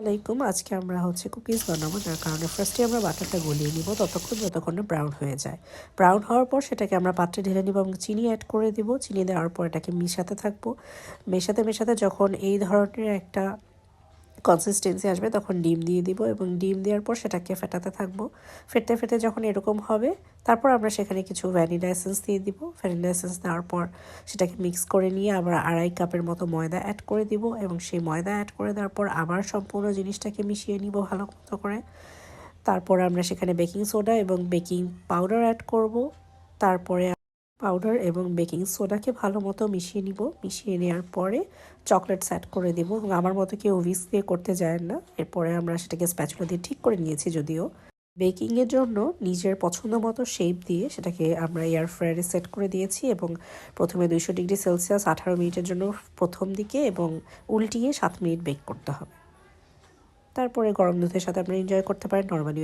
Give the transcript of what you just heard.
আলাইকুম। আজকে আমরা কুকিজ বানাবো, যার কারণে ফার্স্টে আমরা বাটারটা গলিয়ে নিব যতক্ষণ না ব্রাউন হয়ে যায়। ব্রাউন হওয়ার পর সেটাকে আমরা পাত্রে ঢেলে নিব এবং চিনি অ্যাড করে দিব। চিনি দেওয়ার পর এটাকে মেশাতে থাকবো। মেশাতে যখন এই ধরনের একটা কনসিস্টেন্সি আসবে তখন ডিম দিয়ে দিব এবং ডিম দেওয়ার পর সেটাকে ফেটাতে থাকবো। ফেটতে যখন এরকম হবে তারপর আমরা সেখানে কিছু ভ্যানিলা এসেন্স দিয়ে দিব। ভ্যানিলা এসেন্স দেওয়ার পর সেটাকে মিক্স করে নিয়ে আবার 2.5 কাপের মতো ময়দা অ্যাড করে দিব এবং সেই ময়দা অ্যাড করে দেওয়ার পর আবার সম্পূর্ণ জিনিসটাকে মিশিয়ে নিব ভালো মতো করে। তারপর আমরা সেখানে বেকিং সোডা এবং বেকিং পাউডার অ্যাড করব। তারপরে পাউডার এবং বেকিং সোডাকে ভালো মতো মিশিয়ে নিব। মিশিয়ে নেওয়ার পরে চকলেটস অ্যাড করে দিব এবং আমার মতো কেউ হুইস্ক দিয়ে করতে যায় না। এরপরে আমরা সেটাকে স্প্যাচুলা দিয়ে ঠিক করে নিয়েছি। যদিও বেকিংয়ের জন্য নিজের পছন্দ মতো শেপ দিয়ে সেটাকে আমরা এয়ার ফ্রায়ারে সেট করে দিয়েছি এবং প্রথমে 200 ডিগ্রি সেলসিয়াস 18 মিনিটের জন্য প্রথম দিকে এবং উল্টিয়ে 7 মিনিট বেক করতে হবে। তারপরে গরম দুধের সাথে আপনারা এনজয় করতে পারেন। নর্মালি